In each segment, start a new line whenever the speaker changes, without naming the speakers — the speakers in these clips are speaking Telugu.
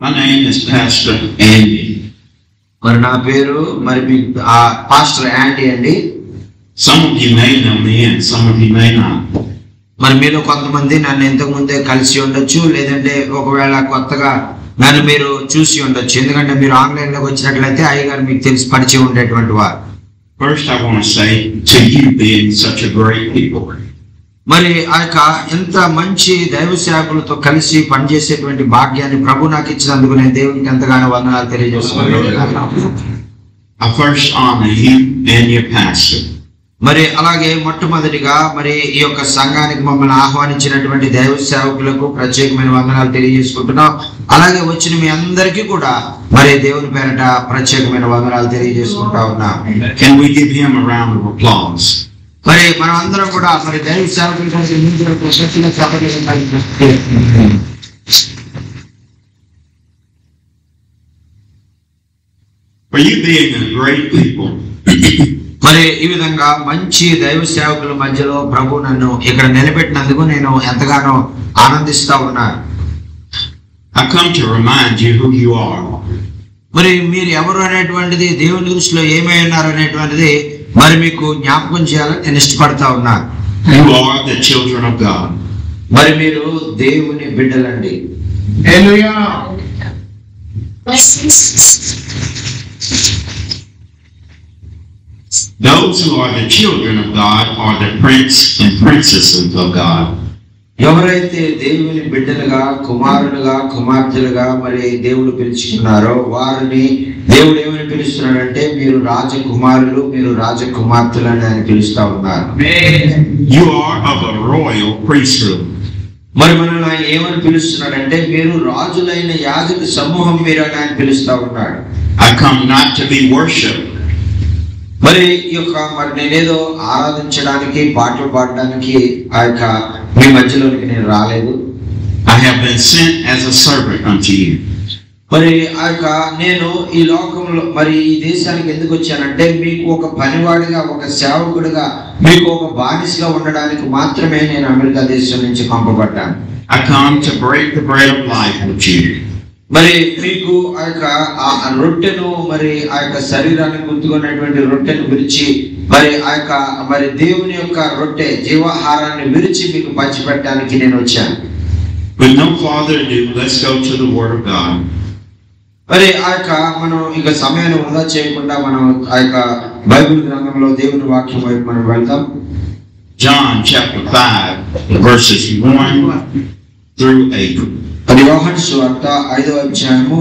My name is Pastor Andy.
మరి నా పేరు పాస్టర్ యాండీ అండి.
Some of you may know me and some of you may not.
మరి మీలో కొంతమంది నన్ను ఇంతకు ముందే కలిసి ఉండొచ్చు, లేదంటే ఒకవేళ కొత్తగా నన్ను మీరు చూసి ఉండొచ్చు. ఎందుకంటే మీరు ఆన్లైన్ లోకి వచ్చినట్లయితే అయ్యగారు మీకు తెలిసి పరిచయం ఉండేటువంటి వారు.
First I want to say to you being such a great people.
మరి ఆ యొక్క ఎంత మంచి దైవ సేవకులతో కలిసి పనిచేసేటువంటి భాగ్యాన్ని ప్రభు నాకు ఇచ్చినందుకు నేను దేవునికి ఎంతగానో వందనాలు తెలియజేస్తున్నాను.
I first honor you and your pastor.
మరి అలాగే మొట్టమొదటిగా మరి ఈ యొక్క సంఘానికి మమ్మల్ని ఆహ్వానించినటువంటి దైవ సేవకులకు ప్రత్యేకమైన వందనాలు తెలియజేసుకుంటున్నాం. అలాగే వచ్చిన మీ అందరికీ కూడా మరి దేవుని పేరట ప్రత్యేకమైన వందనాలు తెలియజేసుకుంటా ఉన్నాం.
Can we give him a round of applause?
మరి మనం అందరం కూడా మరి దైవ సేవకులకు
For you being a great people.
మరి ఈ విధంగా మంచి దైవ సేవకుల మధ్యలో ప్రభు నన్ను ఇక్కడ నిలబెట్టినందుకు నేను ఎంతగానో ఆనందిస్తా ఉన్నాను.
I come to remind you who you are.
మరి మీరు ఎవరు అనేటువంటిది, దేవుని దృష్టిలో ఏమై ఉన్నారు అనేటువంటిది మరి మీకు జ్ఞాపకం చేయాలని నేను ఇష్టపడతా ఉన్నాను.
You are the children of God.
మరి మీరు దేవుని బిడ్డలండి.
Hallelujah. Those who are the children of God are the prince and princesses of God.
ఎవరైతే దేవుని బిడ్డలుగా, కుమారులుగా, కుమార్తెలుగా మరి దేవుడు పిలుచుకున్నారో వారిని దేవుడు ఏమని పిలుస్తున్నాడంటే మీరు రాజకుమారులు, మీరు రాజకుమార్తెలు అని ఆయన పిలుస్తా ఉన్నారు.
You are of a royal priesthood.
మరి మనల్ని ఆయన ఏమని పిలుస్తున్నాడంటే మీరు రాజులైన యాజక సమూహం మీరు అని ఆయన పిలుస్తా ఉన్నాడు.
I come not to be worshipped.
మరి ఈ యొక్క మరి నేనేదో ఆరాధించడానికి, పాటలు పాడడానికి ఆ యొక్క మీ మధ్యలోనికి నేను రాలేదు.
I have been sent as a servant unto you.
మరి ఆ యొక్క నేను ఈ లోకంలో మరి ఈ దేశానికి ఎందుకు వచ్చానంటే మీకు ఒక పనివాడిగా, ఒక సేవకుడిగా, మీకు ఒక బానిసగా ఉండడానికి మాత్రమే నేను అమెరికా దేశం నుంచి పంపబడ్డాను.
I come to break the bread of life with you.
మరి మీకు ఆ యొక్క రొట్టెను మరి ఆ యొక్క శరీరాన్ని గుర్తుకున్నటువంటి రొట్టెను విరిచి మరి ఆ యొక్క మరి దేవుని యొక్క రొట్టె జీవాహారాన్ని విరిచి మీకు పంచిపెట్టడానికి నేను వచ్చాను.
With no further ado, let's go to the Word of God.
మరి ఆ యొక్క మనం ఇక సమయాన్ని వృధా చేయకుండా మనం ఆ యొక్క బైబిల్ గ్రంథంలో దేవుని వాక్యం వైపు మనం వెళ్తాం.
John chapter 5 verses 1 through 8.
అది యోహాను సువార్త 5వ అధ్యాయము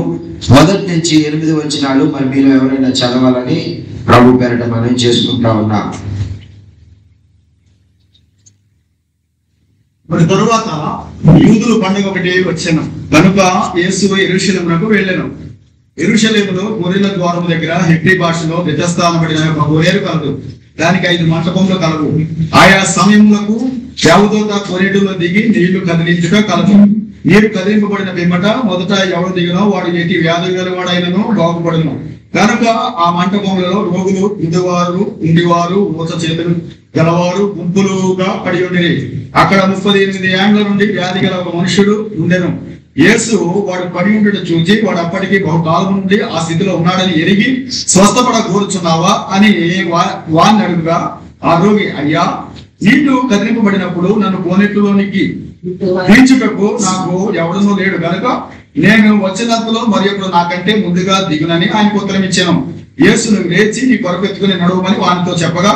1 నుంచి 8 వచనాలు మరి మీలో ఎవరైనా చదవాలని ప్రభు పేరట మనం చేసుకుంటా ఉన్నాం.
మరి తరువాత యూదుల పండుగ ఒకటి వచ్చాను కనుక యేసు యెరూషలేమునకు వెళ్ళెను. యెరూషలేములో గొర్రెల ద్వారము దగ్గర హెబ్రీ భాషలో బెతెస్దానబడిన ఒక కోనేరు కలదు. దానికి 5 మంటపములు కలవు. ఆయా సమయములకు దేవదూత కోనేరులో దిగి నీళ్లు కదిలించుట కలదు. నీరు కదిలింపబడిన పిమ్మట మొదట ఎవరు దిగినో వాడు ఎట్టి వ్యాధి గలవాడైనను బాగుపడును. కనుక ఆ మంటపములలో రోగులు, విధవారు, ఉండివారు, ఊచ చేతులు గలవారు గుంపులుగా పడి ఉండిరి. అక్కడ 38 ఏండ్ల నుండి వ్యాధి గల ఒక మనుషుడు ఉండెను. యేసు వాడు పడి ఉండడం చూచి వాడు అప్పటికి బహుకాలం నుండి ఆ స్థితిలో ఉన్నాడని ఎరిగి స్వస్థపడ కోరుచున్నావా అని వాడిని అడుగుగా ఆ రోగి, అయ్యా, నీళ్లు కదిలింపబడినప్పుడు నన్ను కోనేటిలోనికి పీల్చుటకు నాకు ఎవడనూ లేడు కనుక నేను వచ్చినంతలో మరి ఇప్పుడు నాకంటే ముందుగా దిగునని ఆయనకు ఉత్తరం ఇచ్చాను. యేసును లేచి నీ కొరపెత్తుకుని నడవమని వానితో చెప్పగా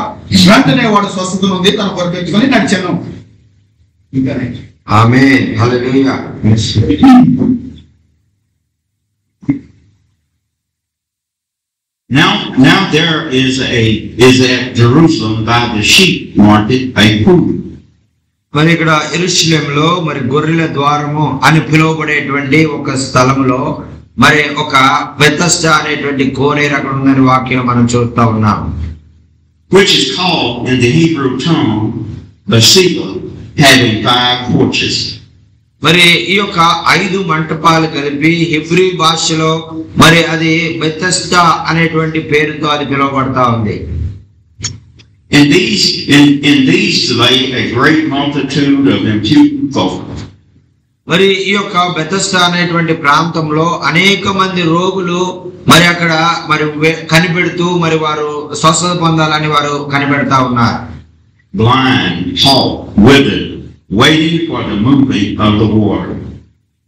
వెంటనే వాడు స్వస్థత నుండి తన కొరపెత్తుకుని నడిచాను.
ఆమేన్. హల్లెలూయా.
Now there is at Jerusalem by the sheep market a pool.
మరి ఇక్కడ యెరూషలేములో మరి గొర్రెల ద్వారము అని పిలువబడేటువంటి ఒక స్థలంలో మరి ఒక బెతెస్దా అనేటువంటి కోనేరు అక్కడ ఉందని వాక్యం మనం చూస్తా ఉన్నాం.
Which is called in the Hebrew tongue Bethesda, having 5 porches.
మరి ఈ యొక్క 5 మంటపాలు కలిపి హెబ్రీ భాషలో మరి అది బెతెస్దా అనేటువంటి పేరుతో అది పిలువబడతా ఉంది.
In these lay a great multitude of imputed folk.
మరి ఈ యొక్క బెతెస్దా అనేటువంటి ప్రాంతంలో అనేక మంది రోగులు మరి అక్కడ మరి కనిపెడుతూ మరి వారు స్వస్థత పొందాలని వారు కనిపెడతా ఉన్నారు.
Blind, halt, withered, waiting for the moving of the water.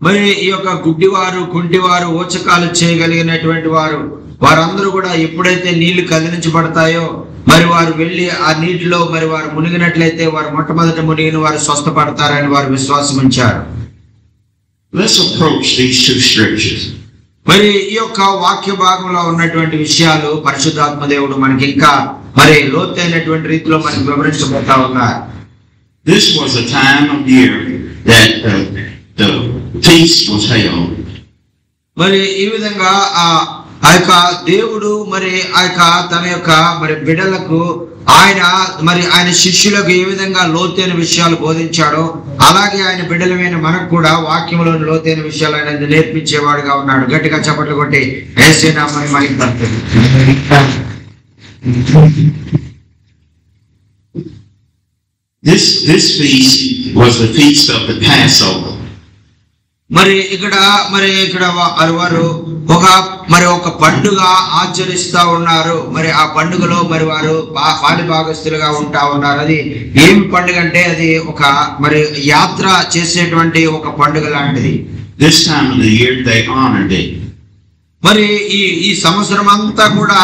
మరి ఈ యొక్క గుడ్డివారు, కుంటివారు, ఓచకాలు చేయగలిగినటువంటి వారందరూ కూడా ఎప్పుడైతే నీళ్లు కదిలించబడతాయో మరి వారు వెళ్ళి ఆ నీటిలో మరి వారు మునిగినట్లయితే వారు మొట్టమొదట మునిగిన వారు స్వస్థపడతారని వారు విశ్వాసం ఉంచారు.
Let's approach these two scriptures.
మరి ఈ యొక్క వాక్య భాగంలో ఉన్నటువంటి విషయాలు పరిశుద్ధాత్మ దేవుడు మనకి ఇంకా మరి లోతైనటువంటి రీతిలో మనకి వివరించబోతా ఉన్నారు.
This was a time of year that the feast was held.
మరి ఈ విధంగా ఆ యొక్క దేవుడు మరి ఆ యొక్క తన యొక్క మరి బిడ్డలకు ఆయన శిష్యులకు ఏ విధంగా లోతైన విషయాలు బోధించాడో అలాగే ఆయన బిడ్డలమైన మనకు కూడా వాక్యంలోని లోతైన విషయాలు ఆయన నేర్పించేవాడుగా ఉన్నాడు. గట్టిగా చప్పట్లు కొట్టి యేసు నామమున మహిమపరచండి.
This feast was the feast of the Passover.
మరి ఇక్కడ వారు ఒక పండుగ ఆచరిస్తా ఉన్నారు. మరి ఆ పండుగలో మరి వారు పాలి భాగస్తులుగా ఉంటా ఉన్నారు. అది ఏమి పండుగ అంటే అది ఒక మరి యాత్ర చేసేటువంటి ఒక పండుగ లాంటిది.
This time of the year they honored it.
మరి ఈ సంవత్సరం అంతా కూడా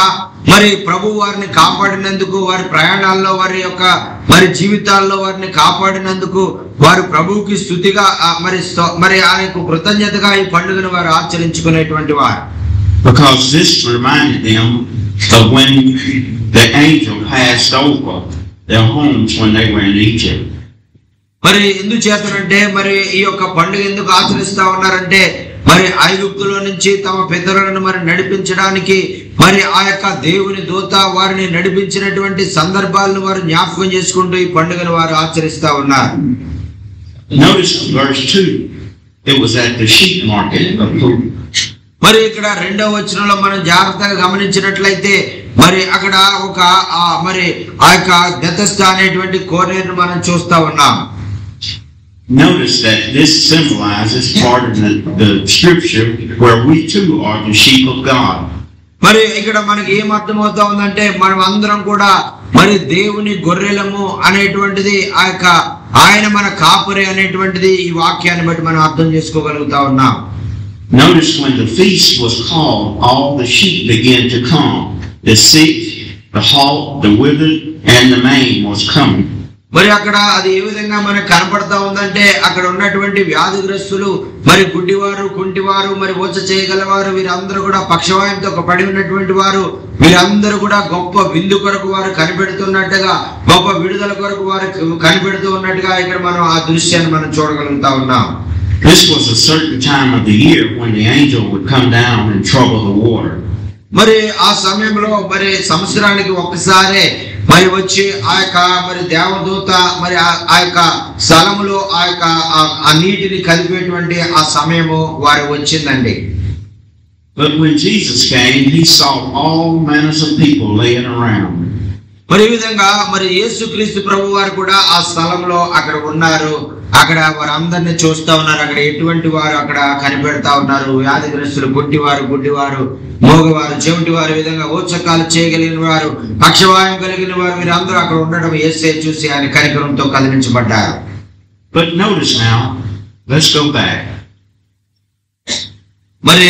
మరి ప్రభు వారిని కాపాడినందుకు, వారి ప్రయాణాల్లో వారి యొక్క మరి జీవితాల్లో వారిని కాపాడినందుకు వారు ప్రభువుకి స్తుతిగా మరి ఆయనకు కృతజ్ఞతగా ఈ పండుగను వారు ఆచరించుకునేటువంటి వారు.
Because this reminded them of when the angel passed over their homes when they were in Egypt.
మరి ఎందుకు చేతనంటే మరి ఈ యొక్క పండుగ ఎందుకు ఆచరిస్తా ఉన్నారంటే మరి ఐగుప్తులో నుంచి తమ పితరులను మరి నడిపించడానికి మరి ఆ యొక్క దేవుని దూత వారిని నడిపించినటువంటి సందర్భాలను వారు జ్ఞాపకం చేసుకుంటూ ఈ పండుగను వారు ఆచరిస్తా ఉన్నారు.
Notice verse 2. It was at the sheep market of Purim.
మరి ఇక్కడ 2వ వచనంలో మనం జాగ్రత్తగా గమనించినట్లయితే మరి అక్కడ మరి ఆ యొక్క బెతెస్దా అనేటువంటి కోనేరును మనం చూస్తా ఉన్నాం.
Notice that this symbolizes part of the scripture where we too are the sheep of God.
మరి ఇక్కడ మనకి ఏం అర్థమవుతా ఉందంటే మనం అందరం కూడా మరి దేవుని గొర్రెలము అనేటువంటిది ఆయన మన కాపరి అనేటువంటిది ఈ వాక్యాన్ని బట్టి మనం అర్థం చేసుకోగలుగుతా ఉన్నాం.
Notice when the feast was called, all the sheep began to come. The sick, the halt, the withered, and the maimed was coming.
మరి అక్కడ అది ఏ విధంగా మనకు కనపడతా ఉందంటే అక్కడ ఉన్నటువంటి వ్యాధిగ్రస్తులు, మరి గుడ్డివారు, కుంటివారు, మరి ఓచ చేయగలవారు వీరందరూ కూడా పక్షవాయంతో పడి ఉన్నటువంటి వారు వీరందరూ కూడా గొప్ప విందు కొరకు వారు కనిపెడుతున్నట్టుగా, గొప్ప విడుదల కొరకు వారు కనిపెడుతూ ఉన్నట్టుగా ఇక్కడ మనం ఆ దృశ్యాన్ని మనం చూడగలుగుతా ఉన్నాం.
This was a certain time of the year when the angel would come down and trouble the water.
మరి ఆ సమయంలో మరి సంవత్సరానికి ఒక్కసారే మరి వచ్చి ఆ యొక్క మరి దేవదూత మరి ఆ యొక్క స్థలములో ఆ నీటిని కలిపేటువంటి ఆ సమయము వారు వచ్చిందండి.
But when Jesus came, he saw all manners of people laying around.
మరి ఈ విధంగా మరి యేసుక్రీస్తు ప్రభు వారు కూడా ఆ స్థలంలో అక్కడ ఉన్నారు. అక్కడ వారందరినీ చూస్తా ఉన్నారు. అక్కడ ఎటువంటి వారు అక్కడ కనిపెడతా ఉన్నారు. వ్యాధిగ్రస్తులు, గుడ్డివారు, మోగవారు, చెవిటివారు, విధంగా ఓచకాలు చేయగలిగిన వారు, పక్షవాయం కలిగిన వారు వీరందరూ అక్కడ ఉండడం యేసే చూసి ఆయన కనికరంతో కదిలించబడ్డారు.
But notice now, let's go back.
మరి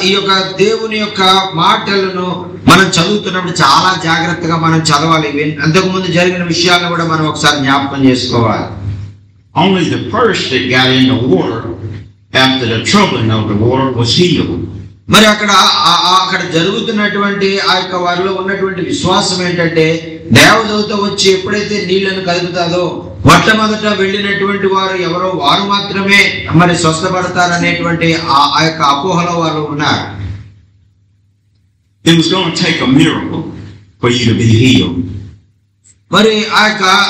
ఈ యొక్క దేవుని యొక్క మాటలను మనం చదువుతున్నప్పుడు చాలా జాగ్రత్తగా మనం చదవాలి. అంతకు ముందు జరిగిన విషయాలను కూడా మనం ఒకసారి జ్ఞాపకం చేసుకోవాలి.
Only the first that got in the water after the troubling of the water was healed.
మరి అక్కడ జరుగుతున్నటువంటి ఆ యొక్క వారిలో ఉన్నటువంటి విశ్వాసం ఏంటంటే దేవదూత వచ్చి ఎప్పుడైతే నీళ్లను కలుపుతాదో మొట్టమొదట వెళ్ళినటువంటి వారు ఎవరో వారు మాత్రమే మరి స్వస్థపడతారనేటువంటి ఆ యొక్క అపోహలో వారు ఉన్నారు.
It was going to take a miracle for you to be healed.
మరి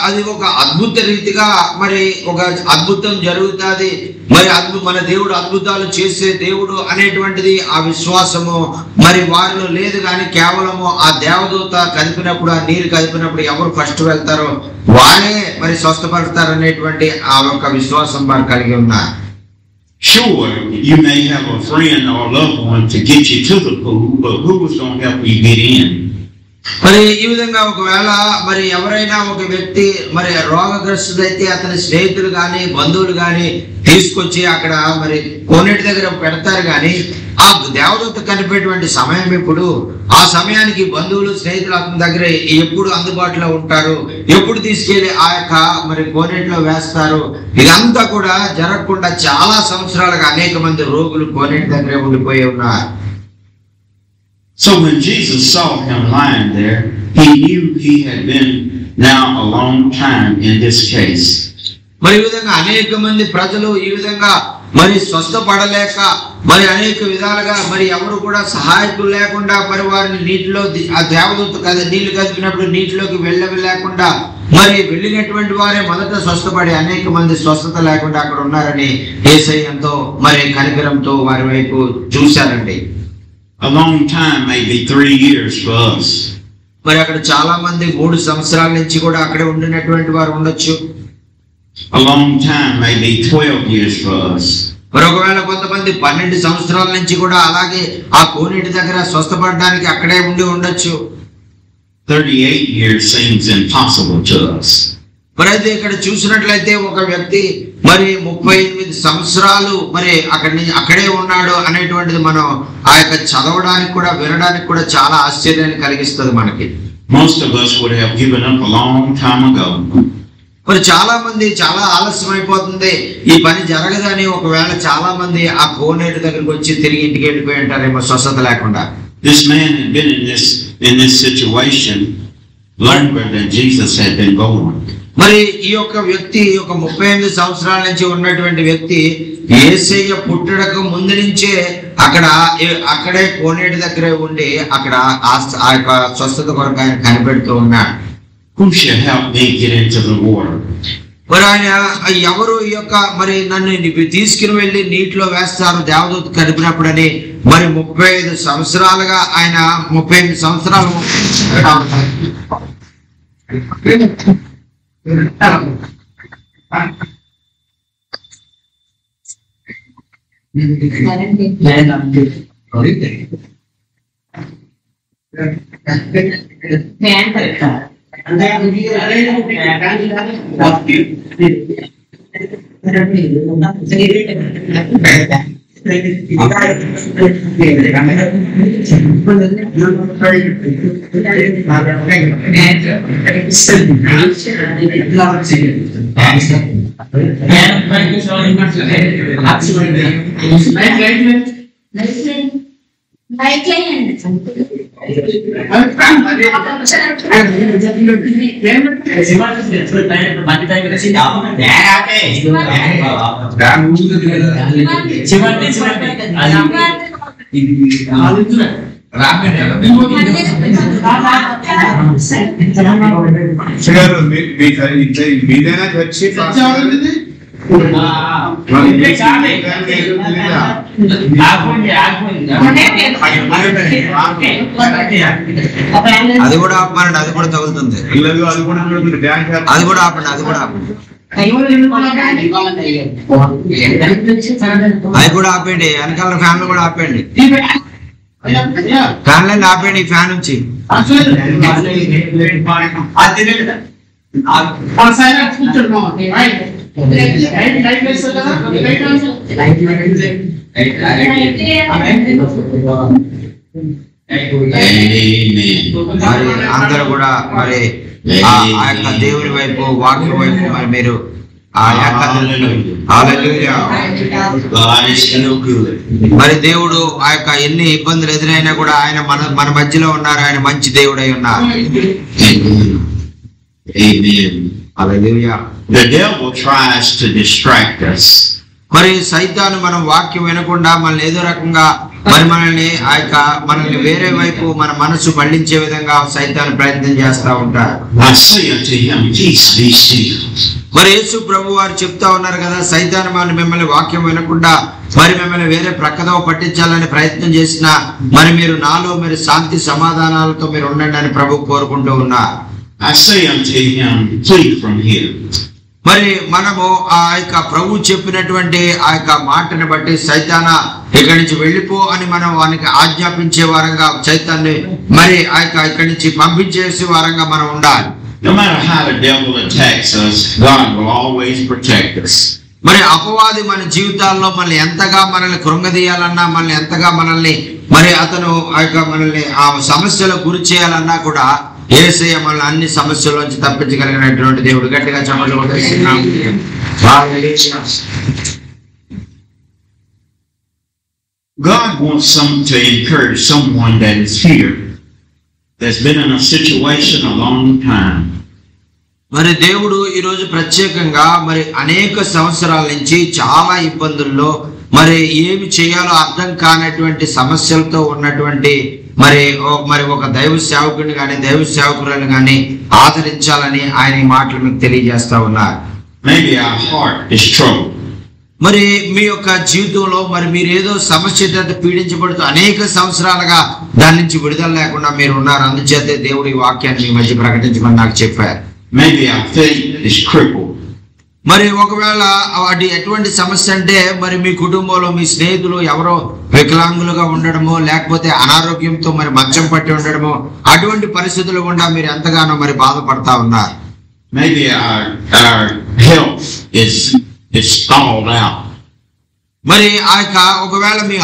అది ఒక అద్భుత రీతిగా మరి ఒక అద్భుతం జరుగుతుంది. మరి మన దేవుడు అద్భుతాలు చేసే దేవుడు అనేటువంటిది ఆ విశ్వాసము మరి వారిలో లేదు. కానీ కేవలము ఆ దేవదూత కలిపినప్పుడు, ఆ నీరు కలిపినప్పుడు ఎవరు ఫస్ట్ వెళ్తారో వారే మరి స్వస్థపడతారు అనేటువంటి ఆ యొక్క విశ్వాసం వారు కలిగి ఉన్నారు.
Sure, you may have a friend or a loved one to get you to the pool, but who was going to help you get in?
మరి ఈ విధంగా ఒకవేళ మరి ఎవరైనా ఒక వ్యక్తి మరి రోగగ్రస్తుడైతే అతని స్నేహితులు కానీ బంధువులు కానీ తీసుకొచ్చి అక్కడ మరి కోనేటి దగ్గర పెడతారు, కానీ ఆ దేవదూత కనిపేటువంటి సమయం ఇప్పుడు, ఆ సమయానికి బంధువులు స్నేహితులు అతని దగ్గర ఎప్పుడు అందుబాటులో ఉంటారు, ఎప్పుడు తీసుకెళ్లి ఆ యొక్క మరి కోనేటిలో వేస్తారు. ఇదంతా కూడా జరగకుండా చాలా సంవత్సరాలుగా అనేక మంది రోగులు కోనేటి దగ్గరే ఉండిపోయి ఉన్నారు.
So when Jesus saw him lying there, he knew he had been now a long time in this case.
మరి ఈ విధంగా అనేక మంది ప్రజలు ఈ విధంగా మరి స్వస్థపడలేక మరి అనేక విధాలుగా మరి ఎవరు కూడా సహాయకులు లేకుండా మరి వారిని నీటిలో ఆ దేవదూత నీళ్లు కదిపినప్పుడు నీటిలోకి వెళ్ళలేకుండా మరి వెళ్ళినటువంటి వారే మొదట స్వస్థపడి అనేక మంది స్వస్థత లేకుండా అక్కడ ఉన్నారని యేసయ్య ఎంతో మరి కనికరంతో వారి వైపు చూశారండి.
A long time, maybe 3 years for us.
మరి అక్కడ చాలా మంది 3 సంవత్సరాల నుంచి కూడా అక్కడే ఉండినటువంటి వారు ఉండొచ్చు.
A long time, maybe 12 years for us.
మరి ఒకవేళ కొంతమంది 12 సంవత్సరాల నుంచి కూడా అలాగే ఆ కోనేటి దగ్గర స్వస్థపడడానికి అక్కడే ఉండి ఉండొచ్చు.
38 years seems impossible to us.
మరి అయితే ఇక్కడ చూసినట్లయితే ఒక వ్యక్తి మరి 38 సంవత్సరాలు మరి అక్కడే ఉన్నాడు అనేటువంటిది మనం ఆ యొక్క చదవడానికి కూడా వినడానికి కూడా చాలా ఆశ్చర్యాన్ని కలిగిస్తుంది మనకి.
Most of us would have given up a long time ago.
మరి చాలా మంది చాలా ఆలస్యం అయిపోతుంది, ఈ పని జరగదని ఒకవేళ చాలా మంది ఆ కోనేటి దగ్గరికి వచ్చి తిరిగి ఇంటికి వెళ్ళిపోయి ఉంటారేమో స్వస్థత లేకుండా.
This man had been in this situation longer than Jesus had been going.
మరి ఈ యొక్క వ్యక్తి ఒక 38 సంవత్సరాల నుంచి ఉన్నటువంటి వ్యక్తి యేసయ్య పుట్టడకు ముందు నుంచే అక్కడే కోనేటి దగ్గరే ఉండి అక్కడ ఆ యొక్క స్వస్థత కొరకు ఆయన కనిపెడుతూ ఉన్నాడు.
Who shall help me get into the water?
మరి ఆయన ఎవరు ఈ యొక్క మరి నన్ను తీసుకుని వెళ్ళి నీటిలో వేస్తారు దేవదూత కనిపినప్పుడని మరి 35 సంవత్సరాలుగా ఆయన 38 సంవత్సరాలు
మీదైనా చర్చి
అది కూడా ఆపమండి, అది కూడా తగులుతుంది, అది కూడా ఆపండి, అది కూడా ఆపండి, అది కూడా ఆపండి, వెనకాల ఫ్యాన్లు కూడా ఆపండి, ఫ్యాన్లన్నీ ఆపండి, ఫ్యాన్ నుంచి అందరూ కూడా మరి ఆ యొక్క దేవుని వైపు వాక్యం వైపు మరి మీరు మరి దేవుడు ఆ యొక్క ఎన్ని ఇబ్బందులు ఎదురైనా కూడా ఆయన మన మధ్యలో ఉన్నారు, ఆయన మంచి దేవుడై ఉన్నారు.
The devil tries to distract us.
మరి సైతాను మనం వాక్యం వినకుండా మనల్ని ఏదో రకంగా మరి మనల్ని వేరే వైపు మన మనసు మళ్లించే విధంగా సైతాను ప్రయత్నం చేస్తా ఉంటారు. మరి యేసు ప్రభు వారు చెప్తా ఉన్నారు కదా, సైతాను మిమ్మల్ని వాక్యం వినకుండా మరి మిమ్మల్ని వేరే ప్రక్కదో పట్టించాలని ప్రయత్నం చేసినా మరి మీరు నాలో మీరు శాంతి సమాధానాలతో మీరు ఉండండి అని ప్రభు కోరుకుంటూ ఉన్నారు.
I say unto him, flee from here.
మరి మనము ఆ యొక్క ప్రభు చెప్పినటువంటి ఆ యొక్క మాటని బట్టి సైతానా ఇక్కడి నుంచి వెళ్ళిపో అని మనం వానికి ఆజ్ఞాపించే వారంగా సైతాన్ని మరి ఆ యొక్క ఇక్కడి నుంచి పంపించేసే వారంగా మనం ఉండాలి.
No matter how the devil attacks us, God will always protect us.
మరి అపవాది మన జీవితాల్లో మనల్ని ఎంతగా మనల్ని కృంగదీయాలన్నా, మనల్ని ఎంతగా మనల్ని మరి అతను ఆ యొక్క మనల్ని ఆ సమస్యలకు గురి చేయాలన్నా కూడా యేసయ్య మనల్ని అన్ని సమస్యల నుంచి తప్పించగలిగినటువంటి దేవుడు. గట్టిగా చప్పట్లు కొట్టేస్తున్నాం.
God wants to encourage someone that is here, that's been in a situation a long time.
మరి దేవుడు ఈరోజు ప్రత్యేకంగా మరి అనేక సంవత్సరాల నుంచి చాలా ఇబ్బందుల్లో మరి ఏమి చేయాలో అర్థం కానటువంటి సమస్యలతో ఉన్నటువంటి మరి ఒక దైవ సేవకుని కానీ దైవ సేవకులను కానీ ఆదరించాలని ఆయన ఈ మాటలు మీకు తెలియజేస్తా ఉన్నారు.
Maybe our heart is troubled.
మరి మీ యొక్క జీవితంలో మరి మీరు ఏదో సమస్య పీడించబడుతూ అనేక సంవత్సరాలుగా దాని నుంచి విడుదల లేకుండా మీరు ఉన్నారు. అందుచేతే దేవుడి వాక్యాన్ని మీ మధ్య ప్రకటించమని నాకు చెప్పారు.
Maybe our faith is crippled.
మరి ఒకవేళ వాటి ఎటువంటి సమస్య అంటే మరి మీ కుటుంబంలో మీ స్నేహితులు ఎవరో వికలాంగులుగా ఉండడమో, లేకపోతే అనారోగ్యంతో మరి మంచం పట్టి ఉండడమో, అటువంటి పరిస్థితులు గుండా మీరు ఎంతగానో మరి బాధపడతా ఉన్నారు.
Maybe our health is stalled out.
మరి ఆ యొక్క ఒకవేళ మీ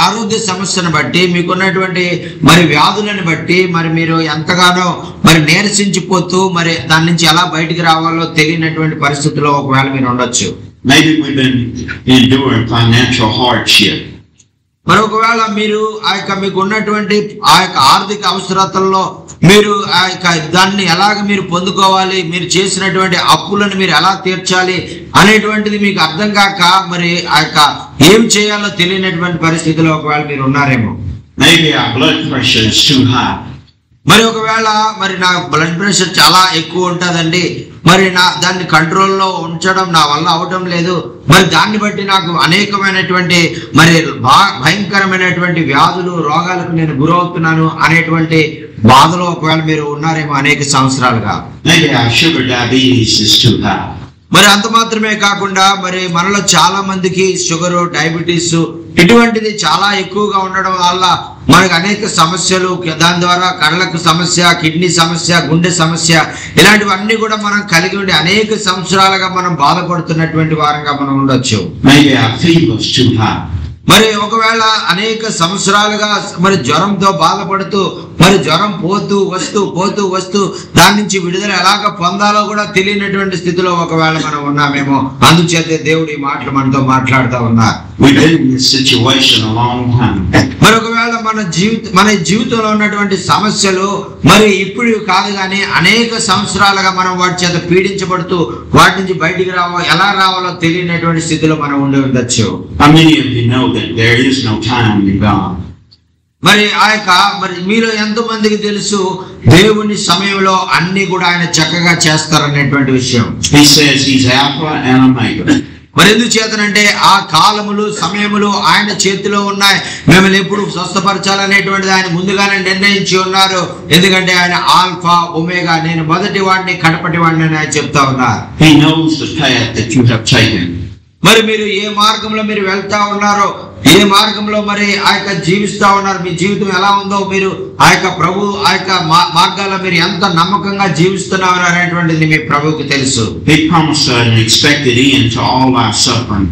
ఆరోగ్య సమస్యను బట్టి మీకున్నటువంటి మరి వ్యాధులను బట్టి మరి మీరు ఎంతగానో మరి నీరసించిపోతూ మరి దాని నుంచి ఎలా బయటికి రావాలో తెలియనటువంటి పరిస్థితుల్లో ఒకవేళ మీరు ఉండొచ్చు.
Maybe we've been enduring financial hardship.
మరి ఒకవేళ మీరు ఆ యొక్క మీకు ఉన్నటువంటి ఆ యొక్క ఆర్థిక అవసరతల్లో మీరు ఆ యొక్క దాన్ని ఎలాగ మీరు పొందుకోవాలి, మీరు చేసినటువంటి అప్పులను మీరు ఎలా తీర్చాలి అనేటువంటిది మీకు అర్థం కాక మరి ఆ యొక్క ఏం చేయాలో తెలియనటువంటి పరిస్థితిలో ఒకవేళ మీరు ఉన్నారేమో.
Maybe our blood pressure is too high.
మరి ఒకవేళ మరి నా బ్లడ్ ప్రెషర్ చాలా ఎక్కువ ఉంటుందండి, మరి దాన్ని కంట్రోల్లో ఉంచడం నా వల్ల అవటం లేదు, మరి దాన్ని బట్టి నాకు అనేకమైనటువంటి మరి భయంకరమైనటువంటి వ్యాధులు రోగాలకు నేను గురవుతున్నాను అనేటువంటి బాధలో ఒకవేళ మీరు ఉన్నారేమో అనేక సంవత్సరాలుగా.
Maybe our sugar diabetes is too high.
మరి అంత మాత్రమే కాకుండా మరి మనలో చాలా మందికి షుగరు, డయాబెటీస్ ఇటువంటిది చాలా ఎక్కువగా ఉండడం వల్ల మనకు అనేక సమస్యలు, దాని ద్వారా కళ్ళకు సమస్య, కిడ్నీ సమస్య, గుండె సమస్య, ఇలాంటివన్నీ కూడా మనం కలిగి ఉండి అనేక సంవత్సరాలుగా మనం బాధపడుతున్నటువంటి వారంగా మనం ఉండొచ్చు.
Maybe our fever is too high.
మరి ఒకవేళ అనేక సంవత్సరాలుగా మరి జ్వరంతో బాధపడుతూ మరి జ్వరం పోతూ వస్తూ దాని నుంచి విడుదల ఎలాగ పొందాలో కూడా తెలియనటువంటి స్థితిలో ఒకవేళ మనం ఉన్నామేమో. అందుచేత దేవుడు ఈ మాటలు మనతో మాట్లాడుతూ ఉన్నారు. మరి ఒకవేళ మన జీవితంలో ఉన్నటువంటి సమస్యలు మరి ఇప్పుడు కాదు కానీ అనేక సంవత్సరాలుగా మనం వాటి చేత పీడించబడుతూ వాటి నుంచి బయటికి ఎలా రావాలో తెలియనటువంటి స్థితిలో మనం ఉండి ఉండొచ్చు.
There is no time in God.
మరి ఆ యొక్క మరి మీలో ఎంతో మందికి తెలుసు దేవుని సమయంలో అన్ని కూడా ఆయన చక్కగా చేస్తారనేటువంటి విషయం.
He says he's Alpha and Omega.
మరి ఎందుకు చేతనంటే ఆ కాలములు సమయములు ఆయన చేతిలో ఉన్నాయి. మిమ్మల్ని ఎప్పుడు స్వస్థపరచాలనేటువంటిది ఆయన ముందుగానే నిర్ణయించి ఉన్నారు. ఎందుకంటే ఆయన ఆల్ఫా ఒమేగా, నేను మొదటి వాడిని కడపటి వాడిని అని ఆయన చెప్తా ఉన్నారు.
He knows the path that you have taken.
మరి మీరు ఏ మార్గంలో మీరు వెళ్తా ఉన్నారో, ఏ మార్గంలో మరి ఆ యొక్క జీవిస్తా ఉన్నారు, మీ జీవితం ఎలా ఉందో, మీరు ఆ యొక్క ప్రభు ఆ యొక్క మార్గాల్లో మీరు ఎంత నమ్మకంగా జీవిస్తున్నారు అనేటువంటిది మీ ప్రభువుకి తెలుసు.
He promised an expected end to all our suffering.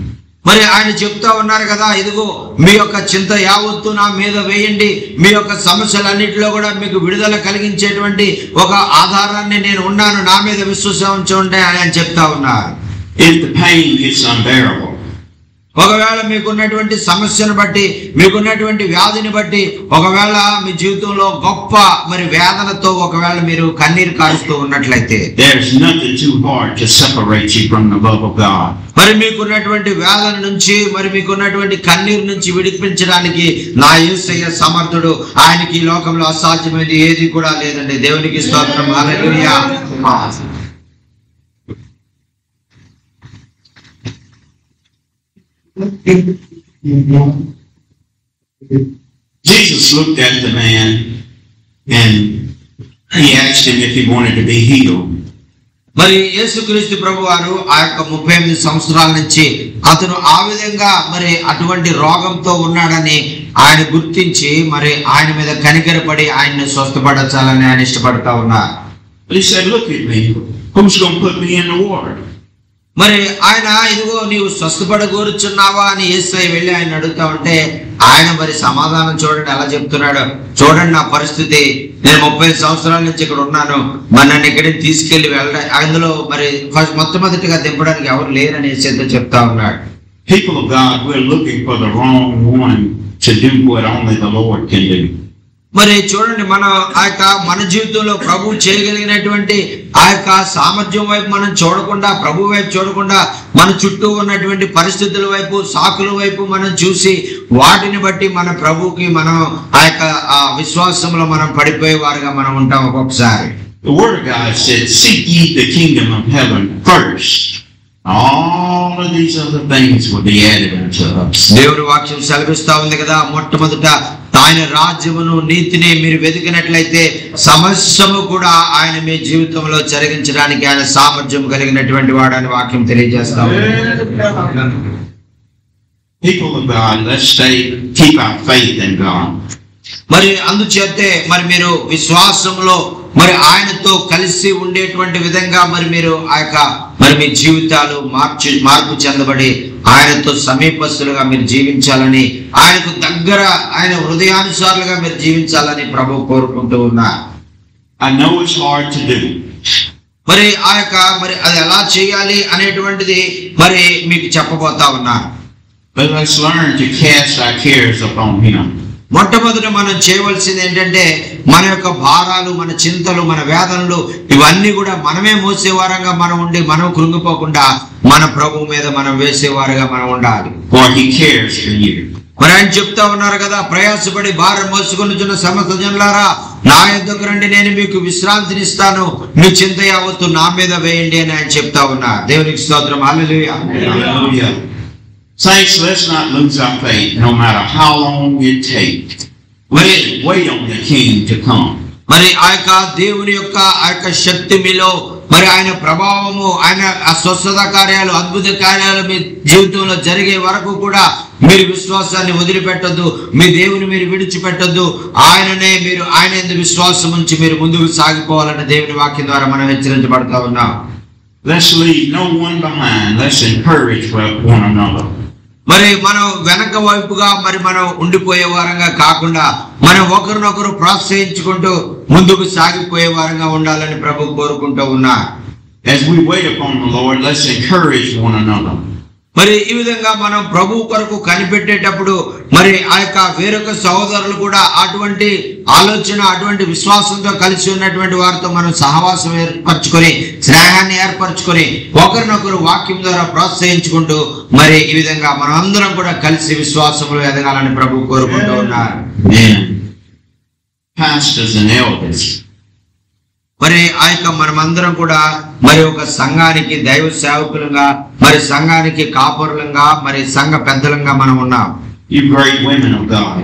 మరి ఆయన చెప్తా ఉన్నారు కదా, ఇదిగో మీ యొక్క చింత యావత్తు నా మీద వేయండి, మీ యొక్క సమస్యలన్నింటిలో కూడా మీకు విడుదల కలిగించేటువంటి ఒక ఆధారాన్ని నేను ఉన్నాను, నా మీద విశ్వాసం ఉంచండి అని ఆయన చెప్తా ఉన్నారు.
If the pain gets unbearable,
ఒకవేళ మీకున్నటువంటి సమస్యను బట్టి, మీకున్నటువంటి వ్యాధిని బట్టి, ఒకవేళ మీ జీవితంలో గొప్ప మరి వేదనతో ఒకవేళ మీరు కన్నీరు కారుస్తూ ఉన్నట్లయితే,
there's nothing too hard to separate you from the love of God.
మరి మీకున్నటువంటి వేదన నుంచి మరి మీకున్నటువంటి కన్నీరు నుంచి విడిపించడానికి నా యేసయ్య సమర్థుడు. ఆయనకి ఈ లోకంలో అసాధ్యమైనది ఏది కూడా లేదండి. దేవునికి స్తోత్రం. హల్లెలూయా.
Jesus looked at the man and he asked him if he wanted to be healed.
మరి యేసుక్రీస్తు ప్రభు వారు ఆ యొక్క 38 సంవత్సరాల నుంచి అతను ఆ విధంగా మరి అటువంటి రోగంతో ఉన్నాడని ఆయన గుర్తించి మరి ఆయన మీద కనికరపడి ఆయన్ని స్వస్థపరచాలని ఆయన ఇష్టపడతా ఉన్నారు.
He said, look at me. Who's going to put me in the water?
మరి ఆయన ఇదిగో నీవు స్వస్థపడగోరుచున్నావా అని యేసయ్య వెళ్ళి ఆయన అడుగుతా ఉంటే ఆయన మరి సమాధానం చూడండి ఎలా చెప్తున్నాడు. చూడండి నా పరిస్థితి, నేను 30 సంవత్సరాల నుంచి ఇక్కడ ఉన్నాను, మరి నన్ను ఇక్కడికి తీసుకెళ్లి వెళ్ళడం అందులో మరి మొట్టమొదటిగా దింపడానికి ఎవరు లేరని యేసయ్య చెప్తా ఉన్నాడు.
People of God, we're looking for the wrong one to do what only the Lord can do.
మరి చూడండి, మనం ఆ యొక్క మన జీవితంలో ప్రభు చేయగలిగినటువంటి ఆ యొక్క సామర్థ్యం వైపు మనం చూడకుండా, ప్రభు వైపు చూడకుండా మన చుట్టూ ఉన్నటువంటి పరిస్థితుల వైపు, సాకుల వైపు మనం చూసి వాటిని బట్టి మన ప్రభుకి మనం ఆ యొక్క విశ్వాసంలో మనం పడిపోయేవారుగా మనం ఉంటాం. ఒక్కొక్కసారి
The word of God said, seek ye the kingdom of heaven first. All of these other things will be added unto us.
దేవుని వాక్యం సెలవిస్తా ఉంది కదా, మొట్టమొదట ఆయన రాజ్యమును నీతిని మీరు వెతికినట్లయితే సమస్తము కూడా ఆయన మీ జీవితంలో జరిగించడానికి ఆయన సామర్థ్యం కలిగినటువంటి వాడని వాక్యం తెలియజేస్తా ఉంది.
People of God, let's keep our faith in God.
మరి అందుచేతే మరి మీరు విశ్వాసంలో మరి ఆయనతో కలిసి ఉండేటువంటి విధంగా మరి మీరు ఆ యొక్క మరి మీ జీవితాలు మార్పు చెందబడి ఆయనతో సమీపస్తులుగా మీరు జీవించాలని, ఆయనకు దగ్గర ఆయన హృదయానుసారులుగా మీరు జీవించాలని ప్రభు కోరుకుంటూ ఉన్నారు.
I know it's hard to do.
మరి ఆ యొక్క మరి అది ఎలా చేయాలి అనేటువంటిది మరి మీకు చెప్పబోతా ఉన్నారు.
But let's learn to cast our cares upon Him.
మొట్టమొదట మనం చేయవలసింది ఏంటంటే మన యొక్క భారాలు, మన చింతలు, మన వేదనలు ఇవన్నీ కూడా మనమే మోసేవారంగా మనం ఉండి మనం కృంగిపోకుండా మన ప్రభు మీద మనం వేసేవారుగా మనం ఉండాలి.
For He cares for you.
మరి ఆయన చెప్తా ఉన్నారు కదా, ప్రయాసపడి భారం మోసుకొనుచున్న సమస్త జనులారా నా యొద్దకు రండి, నేను మీకు విశ్రాంతినిస్తాను, మీ చింత యావత్తు నా మీద వేయండి అని ఆయన చెప్తా ఉన్నారు. దేవునికి స్తోత్రం. హల్లెలూయా.
Hallelujah. Saints, let's not lose our faith no matter how long it takes. Wait on the King to come.
మరి ఆ యొక్క దేవుని యొక్క ఆ యొక్క శక్తి మీలో మరి ఆయన ప్రభావము, ఆయన స్వస్థత కార్యాలు, అద్భుత కార్యాలు మీ జీవితంలో జరిగే వరకు కూడా మీరు విశ్వాసాన్ని వదిలిపెట్టొద్దు, మీ దేవుని మీరు విడిచిపెట్టొద్దు. ఆయన యందు విశ్వాసం ఉంచి మీరు ముందుకు సాగిపోవాలని దేవుని వాక్యం ద్వారా మనం హెచ్చరించబడతా ఉన్నాం.
Let's leave no one behind. Let's encourage one another.
మరి మనం వెనక వైపుగా మరి మనం ఉండిపోయే వారంగా కాకుండా మనం ఒకరినొకరు ప్రోత్సహించుకుంటూ ముందుకు సాగిపోయే వారంగా ఉండాలని ప్రభు కోరుకుంటూ ఉన్నారు.
As we wait upon the Lord, let's encourage one another.
మరి ఈ విధంగా మనం ప్రభు కొరకు కనిపెట్టేటప్పుడు మరి ఆ యొక్క వేరొక సహోదరులు కూడా అటువంటి ఆలోచన, అటువంటి విశ్వాసంతో కలిసి ఉన్నటువంటి వారితో మనం సహవాసం ఏర్పరచుకొని, స్నేహాన్ని ఏర్పరచుకొని ఒకరినొకరు వాక్యం ద్వారా ప్రోత్సహించుకుంటూ మరి ఈ విధంగా మనం అందరం కూడా కలిసి విశ్వాసంలో ఎదగాలని ప్రభు కోరుకుంటూ ఉన్నారు.
Pastors and elders.
మరి ఆ యొక్క మనమందరం కూడా మరి ఒక సంఘానికి దైవ సేవకులుగా, మరి సంఘానికి కాపురులంగా, మరి సంఘ పెద్దలంగా మనం ఉన్నాం.
You great women of God.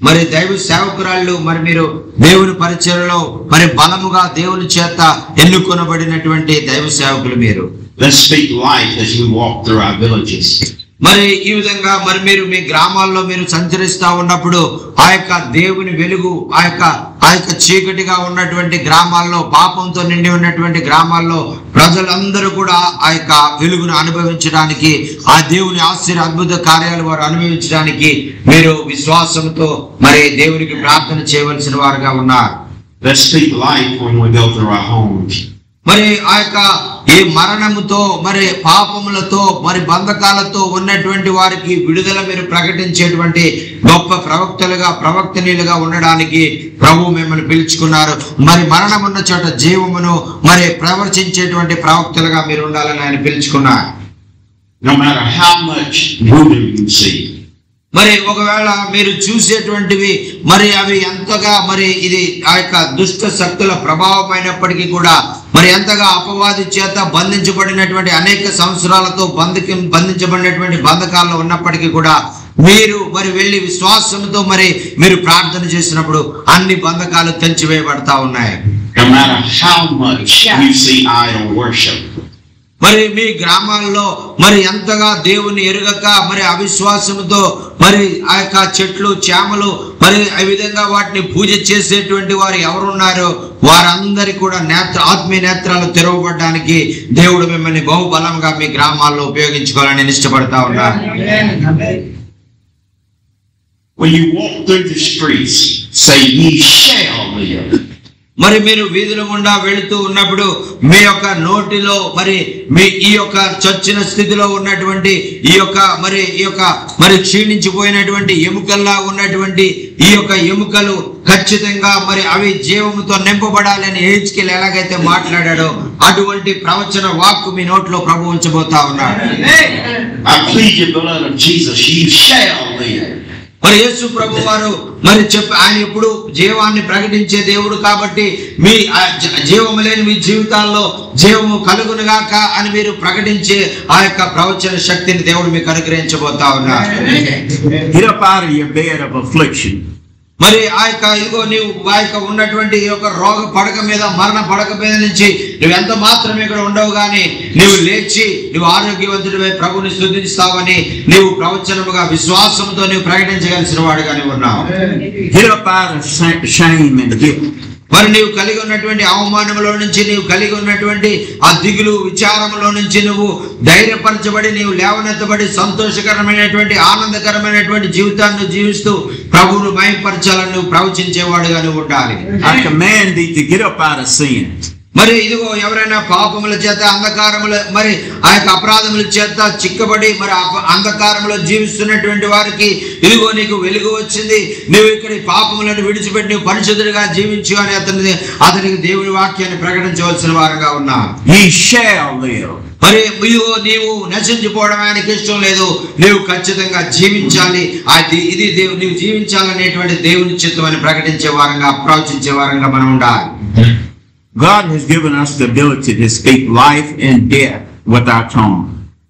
మరి దైవ సేవకురాళ్ళు, మరి మీరు దేవుని పరిచర్యలో మరి బలముగా దేవుని చేత ఎన్నుకొనబడినటువంటి దైవ సేవకులు మీరు.
Let's speak life as we walk through our villages.
మరి ఈ విధంగా మరి మీరు మీ గ్రామాల్లో మీరు సంచరిస్తా ఉన్నప్పుడు ఆ యొక్క దేవుని వెలుగు, ఆ యొక్క చీకటిగా ఉన్నటువంటి గ్రామాల్లో, పాపంతో నిండి ఉన్నటువంటి గ్రామాల్లో ప్రజలందరూ కూడా ఆ యొక్క వెలుగును అనుభవించడానికి, ఆ దేవుని ఆశ్చర్య అద్భుత కార్యాలు వారు అనుభవించడానికి మీరు విశ్వాసంతో మరి దేవునికి ప్రార్థన చేయవలసిన వారుగా ఉన్నారు.
Let's speak life when we go through our homes.
మరి ఆ యొక్క ఈ మరణముతో, మరి పాపములతో, మరి బంధకాలతో ఉన్నటువంటి వారికి విడుదల మీరు ప్రకటించేటువంటి గొప్ప ప్రవక్తలుగా, ప్రవక్తనీయులుగా ఉండడానికి ప్రభు మిమ్మల్ని పిలుచుకున్నారు. మరి మరణం ఉన్న చోట జీవమును మరి ప్రవర్తించేటువంటి ప్రవక్తలుగా మీరు ఉండాలని ఆయన పిలుచుకున్నారు.
No matter how much voodoo you see.
మరి ఒకవేళ మీరు చూసేటువంటివి మరి అవి ఎంతగా మరి ఇది ఆ యొక్క దుష్ట శక్తుల ప్రభావమైనప్పటికీ కూడా, మరి ఎంతగా అపవాది చేత బంధించబడినటువంటి అనేక సంవత్సరాలతో బంధించబడినటువంటి బంధకాల్లో ఉన్నప్పటికీ కూడా మీరు మరి వెళ్ళి విశ్వాసంతో మరి మీరు ప్రార్థన చేసినప్పుడు అన్ని బంధకాలు తెంచివేయబడతా ఉన్నాయి.
No matter how much you see idol worship.
మరి మీ గ్రామాల్లో మరి ఎంతగా దేవుని ఎరుగక మరి అవిశ్వాసంతో మరి ఆ యొక్క చెట్లు చేమలు మరి ఆ విధంగా వాటిని పూజ చేసేటువంటి వారు ఎవరున్నారో వారందరి కూడా ఆత్మీయ నేత్రాలు తెరవబడడానికి దేవుడు మిమ్మల్ని బహుబలంగా మీ గ్రామాల్లో ఉపయోగించుకోవాలని ఇష్టపడతా ఉన్నారు.
When you walk through the streets, say ye shall live.
మరి మీరు వీధుల గుండా వెళుతూ ఉన్నప్పుడు మీ యొక్క నోటిలో మరి మీ ఈ యొక్క చచ్చిన స్థితిలో ఉన్నటువంటి ఈ యొక్క క్షీణించిపోయినటువంటి ఎముకల్లా ఉన్నటువంటి ఈ యొక్క ఎముకలు ఖచ్చితంగా మరి అవి జీవముతో నింపబడాలని హెచ్కేల్ ఎలాగైతే మాట్లాడాడో అటువంటి ప్రవచన వాక్కు మీ నోట్లో ప్రభు ఉంచబోతా ఉన్నాడు.
I plead the blood of Jesus, ye shall live.
మరి యేసు ప్రభు వారు మరి ఆయన ఎప్పుడు జీవాన్ని ప్రకటించే దేవుడు కాబట్టి మీ జీవము లేని మీ జీవితాల్లో జీవము కలుగునుగాక అని మీరు ప్రకటించే ఆ యొక్క ప్రవచన శక్తిని దేవుడు మీకు అనుగ్రహించబోతా ఉన్నారు.
Get up out of your bed of affliction.
మరి ఆ యొక్క ఇదిగో నీవు ఆ యొక్క ఉన్నటువంటి ఈ యొక్క రోగ పడక మీద మరణ పడక మీద నుంచి నువ్వు ఎంత మాత్రమే ఇక్కడ ఉండవు గాని నీవు లేచి నువ్వు ఆరోగ్యవంతుడివై ప్రభుని స్తుతిస్తావని నీవు ప్రవచనముగా విశ్వాసంతో నీవు ప్రకటించగలిసిన వాడుగానే ఉన్నావు.
Get up out of shame and guilt.
మరి నీవు కలిగి ఉన్నటువంటి అవమానంలో నుంచి నీవు కలిగి ఉన్నటువంటి ఆ దిగులు విచారంలో నుంచి నువ్వు ధైర్యపరచబడి నీవు లేవనెత్తబడి సంతోషకరమైనటువంటి ఆనందకరమైనటువంటి జీవితాన్ని జీవిస్తూ ప్రభువును మహిమపరచాలని నువ్వు ప్రవచించేవాడుగా నువ్వు ఉండాలి.
I command thee to get up out of sin.
మరి ఇదిగో ఎవరైనా పాపముల చేత అంధకారముల మరి ఆ యొక్క అపరాధముల చేత చిక్కబడి మరి అంధకారంలో జీవిస్తున్నటువంటి వారికి ఇదిగో నీకు వెలుగు వచ్చింది, నువ్వు ఇక్కడ పాపములను విడిచిపెట్టి నువ్వు పరిశుద్ధుడిగా జీవించు అని అతనికి దేవుని వాక్యాన్ని ప్రకటించవలసిన వారంగా ఉన్నా.
Ye shall live.
మరి ఇదిగో నీవు నశించిపోవడం ఆయనకి ఇష్టం లేదు, నీవు ఖచ్చితంగా జీవించాలి, ఇది నీవు జీవించాలనేటువంటి దేవుని చిత్తం అని ప్రకటించే వారంగా ప్రవచించే వారంగా మనం ఉండాలి.
God has given us the ability to speak life and death with our tongue.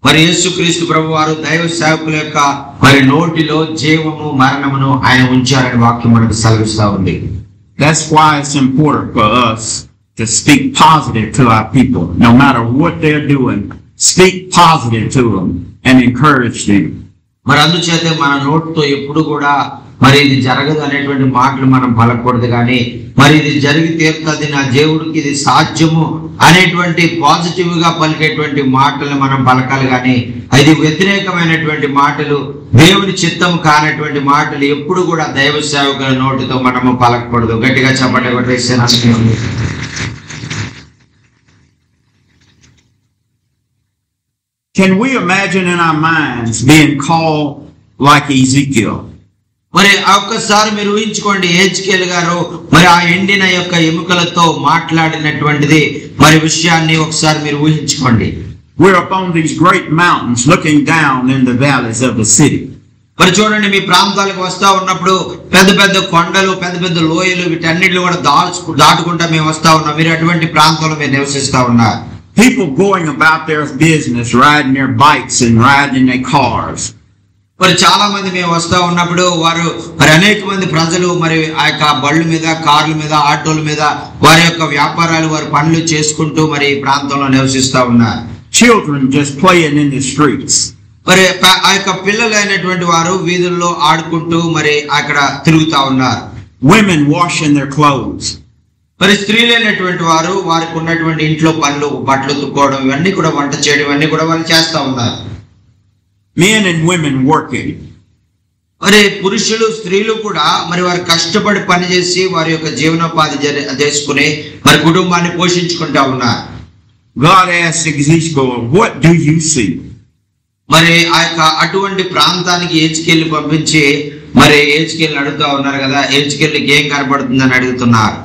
మరి యేసుక్రీస్తు ప్రభువారు దైవ సేవకుల యొక్క మరి నోటిలో జీవము మరణమును ఆయన ఉంచారని వాక్యం మనకు సెలవిస్తా ఉంది.
That's why it's important for us to speak positive to our people. No matter what they're doing, speak positive to them and encourage them.
మరి అందుచేత మన నోటితో ఎప్పుడు కూడా మరి ఇది జరగదు అనేటువంటి మాటలు మనం పలకూడదు, కానీ మరి ఇది జరిగి తీరుతుంది, నా దేవుడికి ఇది సాధ్యము అనేటువంటి పాజిటివ్ గా పలికేటువంటి మాటలు మనం పలకాలి, కానీ అది వ్యతిరేకమైనటువంటి మాటలు దేవుని చిత్తం కానటువంటి మాటలు ఎప్పుడు కూడా దైవ సేవకుల నోటితో మనము పలకూడదు. గట్టిగా చెప్పండి కొట్టేసాను.
Can we imagine in our minds being called like Ezekiel?
మరి ఒక్కసారి మీరు ఊహించుకోండి, హెచ్కేల్ గారు మరి ఆ ఎండిన యొక్క ఎముకలతో మాట్లాడినటువంటిది మరి విషయాన్ని ఒకసారి మీరు ఊహించుకోండి.
We're up on these great mountains looking down in the valleys of the city.
మరి చూడండి, మీ ప్రాంతాలకు వస్తా ఉన్నప్పుడు పెద్ద పెద్ద కొండలు పెద్ద పెద్ద లోయలు వీటన్నిటిని కూడా దాటుకుంటా మేము వస్తా ఉన్నాం. మీరు అటువంటి ప్రాంతంలో మీరు నివసిస్తా ఉన్నారు.
People going about their business, riding their bikes and riding their cars.
మరి చాలా మంది మేము వస్తా ఉన్నప్పుడు వారు మరి అనేక మంది ప్రజలు మరి ఆ యొక్క బళ్ళు మీద కార్ల మీద ఆటోల మీద వారి యొక్క వ్యాపారాలు వారి పనులు చేసుకుంటూ మరి ఈ ప్రాంతంలో నివసిస్తా ఉన్నారు.
Children just playing in the streets.
మరి ఆ యొక్క పిల్లలైనటువంటి వారు వీధుల్లో ఆడుకుంటూ మరి అక్కడ తిరుగుతా ఉన్నారు.
Women washing their clothes.
మరి స్త్రీలైనటువంటి వారు వారికి ఉన్నటువంటి ఇంట్లో పనులు, బట్టలు ఉతుక్కోవడం, ఇవన్నీ కూడా వంట చేయడం, ఇవన్నీ కూడా వాళ్ళు చేస్తా ఉన్నారు.
Men and women working.
మరి పురుషులు స్త్రీలు కూడా మరి వారు కష్టపడి పనిచేసి వారి యొక్క జీవనోపాధి చేసుకుని మరి కుటుంబాన్ని పోషించుకుంటా ఉన్నారు.
God asked Ezekiel, what do you see?
మరి ఆ యొక్క అటువంటి ప్రాంతానికి హెచ్కేల్ పంపించి మరి హెచ్కేల్ అడుగుతా ఉన్నారు కదా, హెచ్కేల్కి ఏం కనబడుతుందని అడుగుతున్నారు.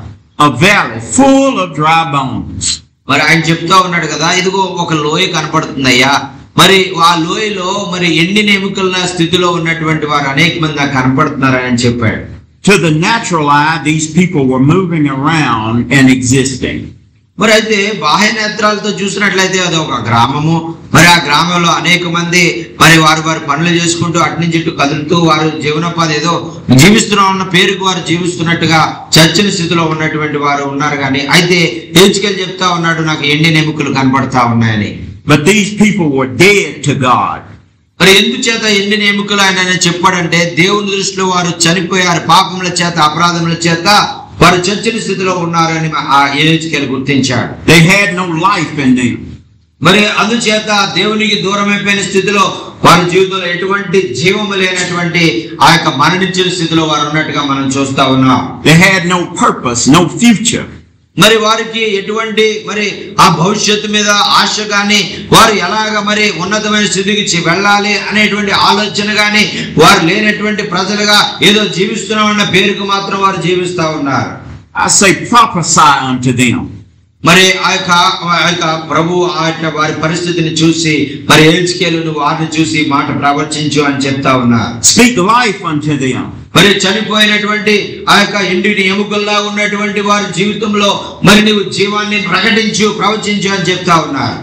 A valley full of dry bones.
మరి ఆయన చెప్తా ఉన్నాడు కదా, ఇదిగో ఒక లోయ కనపడుతుందయ్యా, మరి ఆ లోయలో మరి ఎండిన ఎముకల స్థితిలో ఉన్నటువంటి వారు అనేక మంది నాకు కనపడుతున్నారని చెప్పాడు.
To the natural eye, these people were moving around and existing.
మరి అయితే బాహ్య నేత్రాలతో చూసినట్లయితే అది ఒక గ్రామము. మరి ఆ గ్రామంలో అనేక మంది మరి వారి పనులు చేసుకుంటూ అటు నుంచి ఇటు కదులుతూ వారు జీవనోపాధి ఏదో జీవిస్తున్నాం అన్న పేరుకు వారు జీవిస్తున్నట్టుగా చచ్చిన స్థితిలో ఉన్నటువంటి వారు ఉన్నారు. కానీ అయితే హెచ్కేల్ చెప్తా ఉన్నాడు, నాకు ఎండిన ఎముకలు కనపడతా ఉన్నాయని.
But these people were dead to God.
మరి ఎందుచేత ఎండిన ఎముకలు ఆయన చెప్పాడంటే దేవుని దృష్టిలో వారు చనిపోయారు, పాపముల చేత అపరాధముల చేత వారు చచ్చిన స్థితిలో ఉన్నారని ఆ హెచ్కేల్ గుర్తించాడు.
They had no life in them.
మరి అందుచేత దేవునికి దూరం అయిపోయిన స్థితిలో వారి జీవితంలో ఎటువంటి జీవము లేనటువంటి ఆ యొక్క మరణించిన స్థితిలో వారు ఉన్నట్టుగా మనం చూస్తా ఉన్నాం.
They had no purpose, no future.
మరి వారికి ఎటువంటి మరి ఆ భవిష్యత్తు మీద ఆశ గాని, వారు ఎలాగ మరి ఉన్నతమైన స్థితికి వెళ్ళాలి అనేటువంటి ఆలోచన గాని వారు లేనటువంటి ప్రజలుగా ఏదో జీవిస్తున్నామన్న పేరుకు మాత్రం వారు జీవిస్తా ఉన్నారు.
I say prophesy unto them.
మరి ఆ యొక్క ప్రభు ఆ యొక్క వారి పరిస్థితిని చూసి మరి హెచ్కేలును వారిని చూసి మాట ప్రవచించు అని చెప్తా ఉన్నారు.
Speak life unto them.
మరి చనిపోయినటువంటి ఆ యొక్క ఎండిని ఎముకల్లా ఉన్నటువంటి వారి జీవితంలో మరి నీవు జీవాన్ని ప్రవచించు అని చెప్తా ఉన్నారు.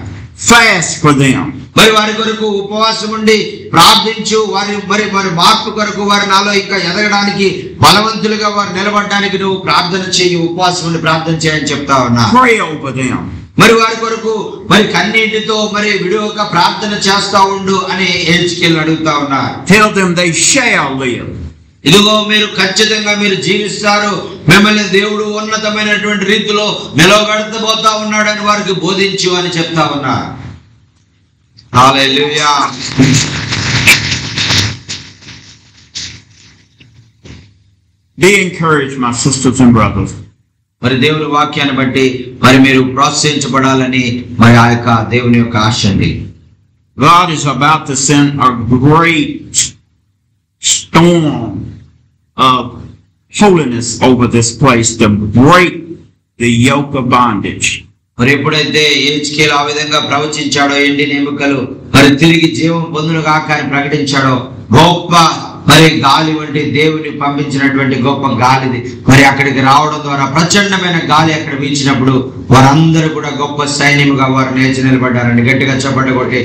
Fast for them.
మరి వారి కొరకు ఉపవాసం ఉండి ప్రార్థించు, వారి మార్పు కొరకు వారి నాలో ఇంకా ఎదగడానికి బలవంతులుగా వారు నిలబడడానికి నువ్వు ప్రార్థన చేయి, ఉపవాసం ఉండి ప్రార్థన చేయని చెప్తా ఉన్నా.
Pray over them.
మరి వారి కొరకు మరి కన్నీటితో మరి విడువక ప్రార్థన చేస్తా ఉండు అని హెచ్కేల్ అడుగుతా ఉన్నారు.
Tell them they shall live.
ఇదిగో మీరు ఖచ్చితంగా మీరు జీవిస్తారు, మిమ్మల్ని దేవుడు ఉన్నతమైనటువంటి రీతిలో నిలవబెడతబోతా ఉన్నాడని వారికి బోధించు అని చెప్తా ఉన్నారు. హల్లెలూయా.
Be encouraged, my sisters and brothers.
మరి దేవుని వాక్యాన్ని బట్టి మరి మీరు ప్రోత్సహించబడాలని మరి ఆ యొక్క దేవుని యొక్క ఆశ అండి.
God is about to send a great storm of holiness over this place to break the yoke of bondage.
మరి ఎప్పుడైతే హెచ్కేల్ ఆ విధంగా ప్రవచించాడో, ఎండిన ఎముకలు మరి తిరిగి జీవం పొందును గాక అని ప్రకటించాడో, గొప్ప మరి గాలి వంటి దేవుని పంపించినటువంటి గొప్ప గాలిది మరి అక్కడికి రావడం ద్వారా ప్రచండమైన గాలి అక్కడ వీచినప్పుడు వారందరూ కూడా గొప్ప సైన్యముగా వారు లేచి నిలబడ్డారండి. గట్టిగా చప్పట్లు కొట్టి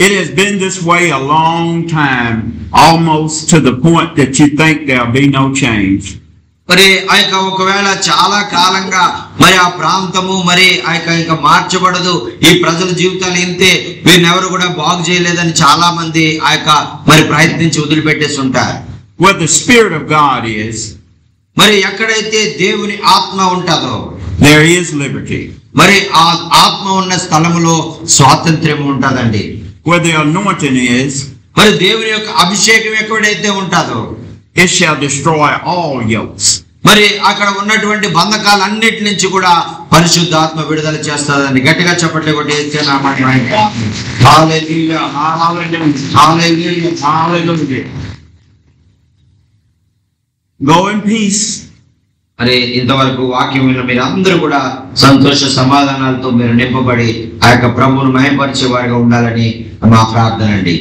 It has been this way a long time, almost to the point that you think there'll be no change.
మరి ఆ యొక్క ఒకవేళ చాలా కాలంగా మరి ఆ ప్రాంతము మరి ఆ యొక్క ఇంకా మార్చబడదు, ఈ ప్రజల జీవితాలు ఇంతే, వీరిని ఎవరు కూడా బాగు చేయలేదని చాలా మంది ఆ యొక్క మరి ప్రయత్నించి వదిలిపెట్టేసి ఉంటారు.
Where the Spirit of God is,
మరి ఎక్కడైతే దేవుని ఆత్మ ఉంటుందో
there is liberty.
మరి ఆ ఆత్మ ఉన్న స్థలములో స్వాతంత్ర్యం ఉంటుందండి.
Where the anointing is,
మరి దేవుని యొక్క అభిషేకం ఎక్కడైతే ఉంటుందో
it shall destroy all yokes.
మరి అక్కడ ఉన్నటువంటి బంధకాలన్నిటి నుంచి కూడా పరిశుద్ధాత్మ విడుదల చేస్తుందండి. గట్టిగా చెప్పట్లే కొట్టి హల్లెలూయా, హల్లెలూయా, హల్లెలూయా.
Go in peace.
మరి ఇంతవరకు వాక్యం విన్న మీరు అందరూ కూడా సంతోష సమాధానాలతో మీరు నింపబడి ఆ యొక్క ప్రభువును మహిమపరిచే వారిగా ఉండాలని మా ప్రార్థన అండి.